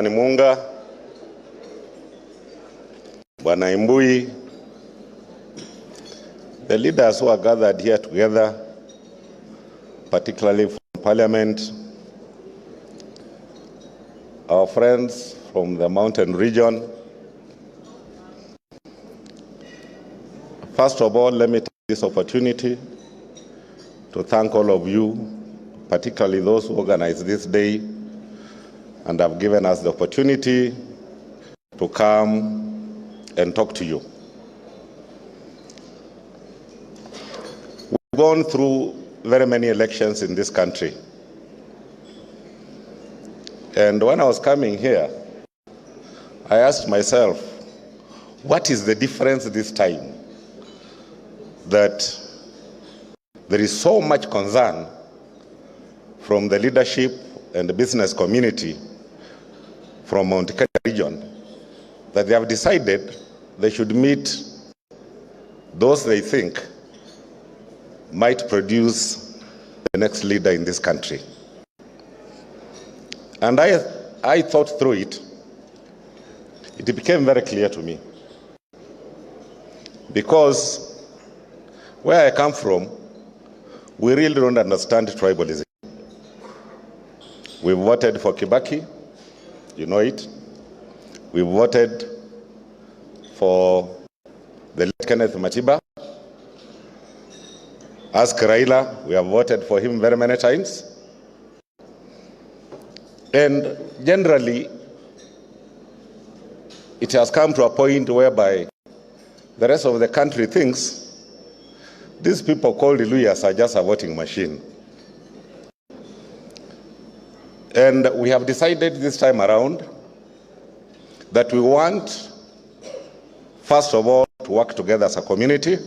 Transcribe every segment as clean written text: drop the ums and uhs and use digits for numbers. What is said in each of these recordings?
Munga, Bwana Imbui, the leaders who are gathered here together, particularly from Parliament, our friends from the mountain region. First of all, let me take this opportunity to thank all of you, particularly those who organized this day and have given us the opportunity to come and talk to you. We've gone through very many elections in this country. And when I was coming here, I asked myself, what is the difference this time that there is so much concern from the leadership and the business community from Mount Kenya region that they have decided they should meet those they think might produce the next leader in this country. And I thought through it. It became very clear to me. Because where I come from, we really don't understand tribalism. We voted for Kibaki, you know it. We voted for the late Kenneth Matiba. Ask Raila, we have voted for him very many times. And generally, it has come to a point whereby the rest of the country thinks these people called Iluyas are just a voting machine. And we have decided this time around that we want, first of all, to work together as a community,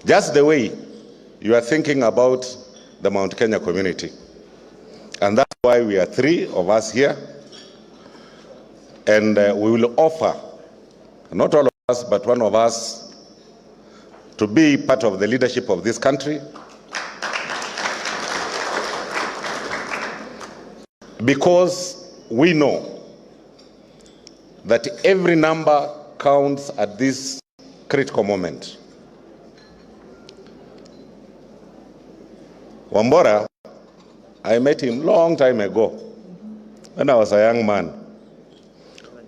just the way you are thinking about the Mount Kenya community. And that's why we are three of us here. And we will offer, not all of us, but one of us, to be part of the leadership of this country. Because we know that every number counts at this critical moment. Wambora, I met him long time ago when I was a young man.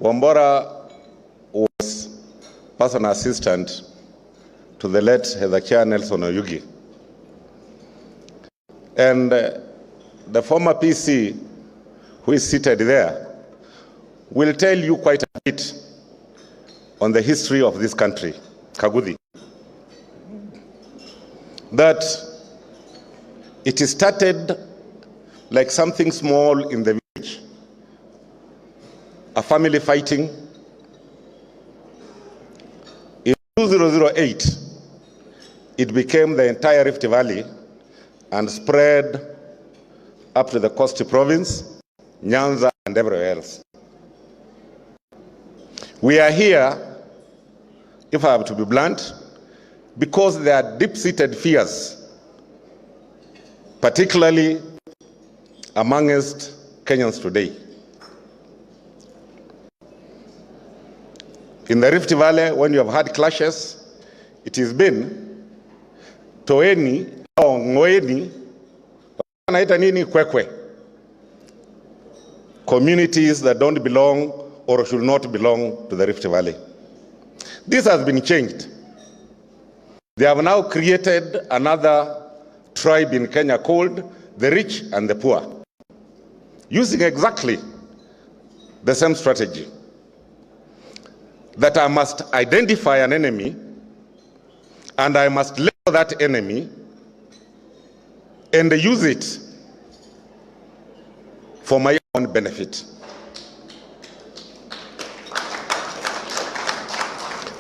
Wambora was personal assistant to the late Hezekiah Nelson Oyugi. And the former PC who is seated there will tell you quite a bit on the history of this country, Kaguthi. That it started like something small in the village, a family fighting. In 2008, it became the entire Rift Valley and spread up to the Coast Province, Nyanza, and everywhere else. We are here, if I have to be blunt, because there are deep-seated fears, particularly amongst Kenyans today. In the Rift Valley, when you have had clashes, it has been toeni au ngoeni, wanaita nini kwekwe, communities that don't belong or should not belong to the Rift Valley. This has been changed. They have now created another tribe in Kenya called the rich and the poor, using exactly the same strategy. That I must identify an enemy and I must label that enemy and use it for my own benefit.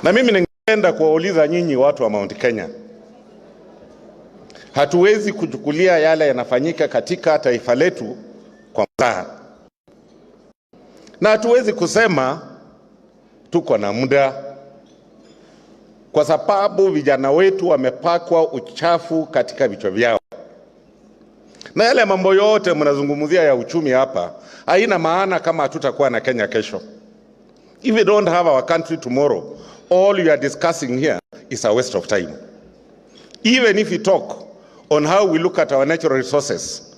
Na mimi ningependa kuwauliza nyinyi watu wa Mount Kenya, hatuwezi kuchukulia yale yanafanyika katika taifa letu kwa mzaha. Na hatuwezi kusema tuko na muda, kwa sababu vijana wetu wamepakwa uchafu katika vichwa vyao. Na yale mambo yote mnazungumzia ya uchumi hapa, haina maana kama hatutakuwa na Kenya kesho. If we don't have our country tomorrow, all you are discussing here is a waste of time. Even if we talk on how we look at our natural resources,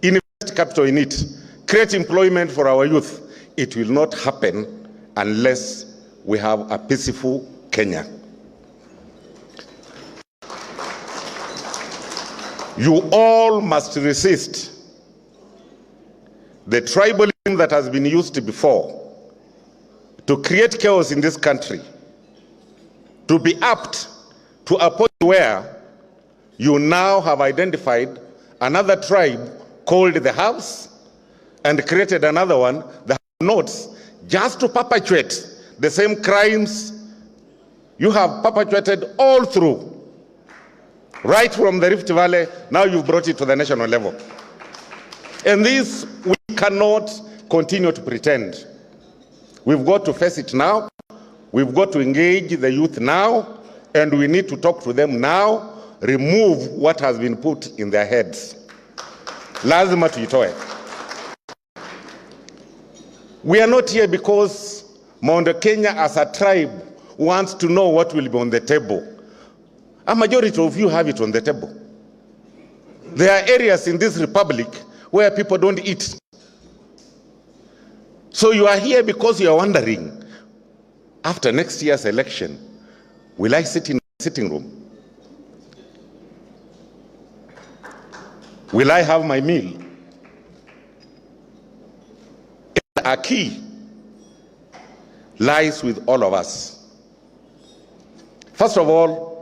invest capital in it, create employment for our youth, it will not happen unless we have a peaceful Kenya. You all must resist the tribalism that has been used before to create chaos in this country, to be apt to a point where you now have identified another tribe called the Haves and created another one, the Have-Nots, just to perpetuate the same crimes you have perpetuated all through. Right from the Rift Valley, now you've brought it to the national level. And this, we cannot continue to pretend. We've got to face it now. We've got to engage the youth now, and we need to talk to them now, remove what has been put in their heads. Lazima tuitoe. We are not here because Mount Kenya as a tribe wants to know what will be on the table. A majority of you have it on the table. There are areas in this republic where people don't eat. So you are here because you are wondering, after next year's election, will I sit in the sitting room? Will I have my meal? And our key lies with all of us. First of all,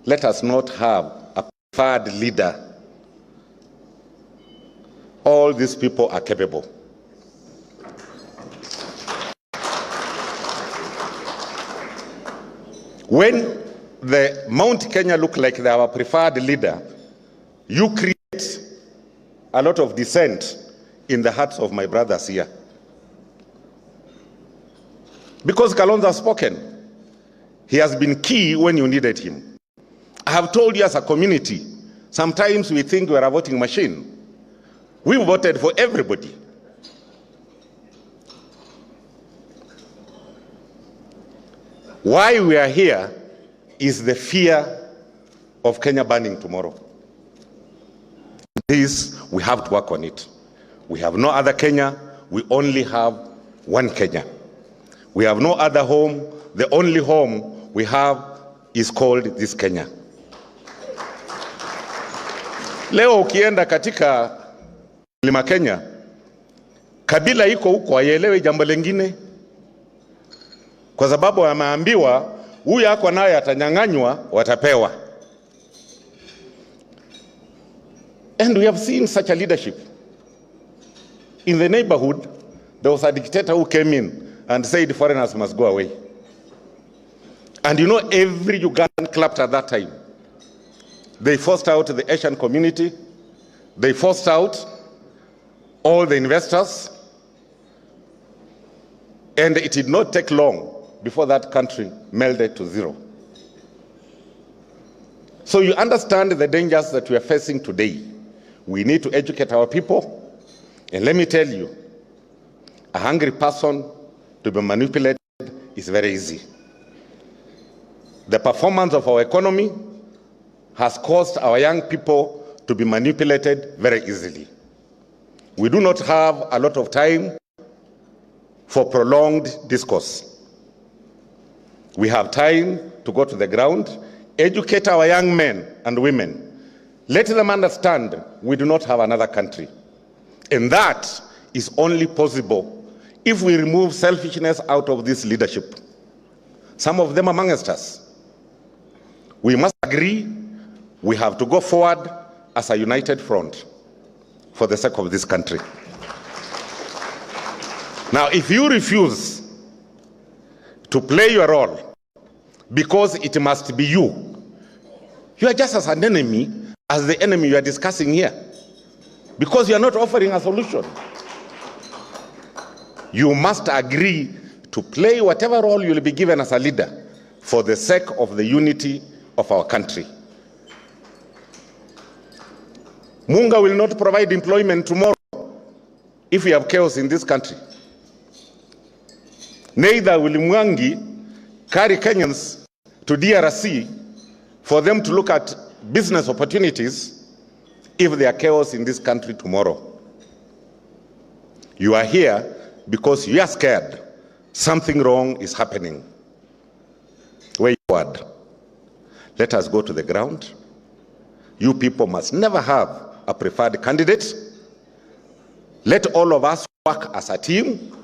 let us not have a preferred leader. All these people are capable. When the Mount Kenya look like they are our preferred leader, you create a lot of dissent in the hearts of my brothers here. Because Kalonzo has spoken. He has been key when you needed him. I have told you as a community, sometimes we think we're a voting machine. We voted for everybody. Why we are here is the fear of Kenya burning tomorrow. This, we have to work on it. We have no other Kenya, we only have one Kenya. We have no other home, the only home we have is called this Kenya. Leo ukienda katika Mlima Kenya, kabila iko huko haielewi jambo lingine, kwa sababu wameambiwa huyu yako naye atanyang'anywa, watapewa. And we have seen such a leadership. In the neighborhood, there was a dictator who came in and said foreigners must go away. And you know, every Ugandan clapped at that time. They forced out the Asian community. They forced out all the investors. And it did not take long before that country melted to zero. So you understand the dangers that we are facing today. We need to educate our people. And let me tell you, a hungry person to be manipulated is very easy. The performance of our economy has caused our young people to be manipulated very easily. We do not have a lot of time for prolonged discourse. We have time to go to the ground, educate our young men and women, let them understand we do not have another country. And that is only possible if we remove selfishness out of this leadership. Some of them amongst us. We must agree we have to go forward as a united front for the sake of this country. Now, if you refuse to play your role because it must be you, you are just as an enemy as the enemy you are discussing here, because you are not offering a solution. You must agree to play whatever role you will be given as a leader for the sake of the unity of our country. Munga will not provide employment tomorrow if we have chaos in this country. Neither will Mwangi carry Kenyans to DRC for them to look at business opportunities if there are chaos in this country tomorrow. You are here because you are scared something wrong is happening. Way forward. Let us go to the ground. You people must never have a preferred candidate. Let all of us work as a team.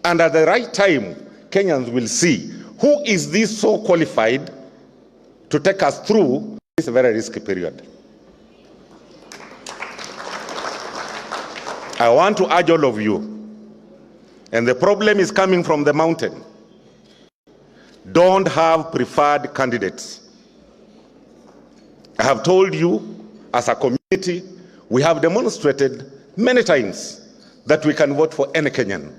And at the right time, Kenyans will see who is this so qualified to take us through this very risky period. I want to urge all of you, and the problem is coming from the mountain. Don't have preferred candidates. I have told you, as a community, we have demonstrated many times that we can vote for any Kenyan.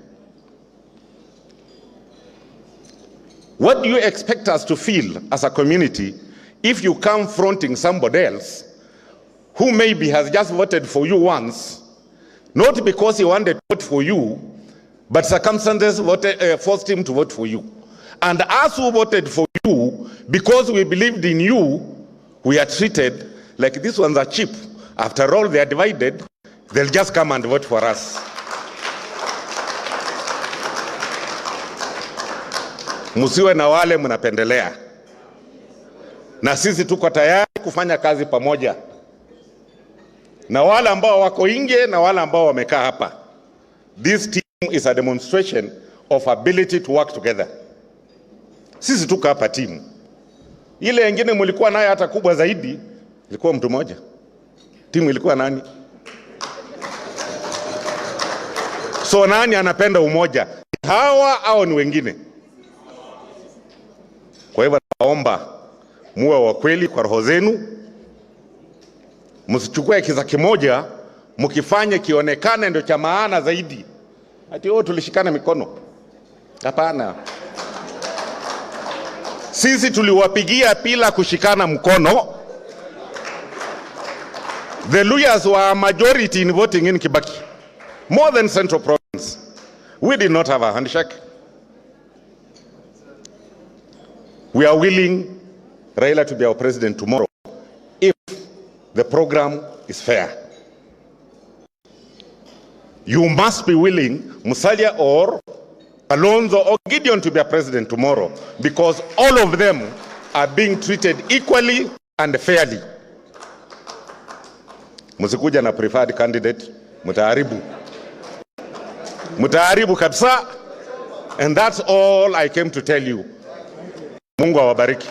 What do you expect us to feel as a community if you come fronting somebody else who maybe has just voted for you once, not because he wanted to vote for you, but circumstances forced him to vote for you? And us who voted for you because we believed in you, we are treated like these ones are cheap. After all, they are divided. They'll just come and vote for us. Musiwe na wale mnapendelea. Na sisi tuko tayari kufanya kazi pamoja. Na wale ambao wako nje na wale ambao wamekaa hapa. This team is a demonstration of ability to work together. Sisi tuko hapa team. Ile wengine mlikuwa naye hata kubwa zaidi, ilikuwa mtu mmoja. Timu ilikuwa nani? So nani anapenda umoja? Hawa au ni wengine? Kwa hivyo naomba muwe wa kweli kwa roho zenu. Msichukue kiza kimoja, mkifanye kionekane ndio cha maana zaidi. Ati tulishikana mikono. Hapana. Sisi tuliwapigia bila kushikana mkono. The Luyas were a majority in voting in Kibaki, more than Central Province. We did not have a handshake. We are willing Raila to be our president tomorrow if the program is fair. You must be willing Musalia or Alonzo or Gideon to be a president tomorrow, because all of them are being treated equally and fairly. Musikuja na preferred candidate, mutaharibu. Mutaharibu kabisa. And that's all I came to tell you. Mungu awabariki.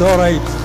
All right.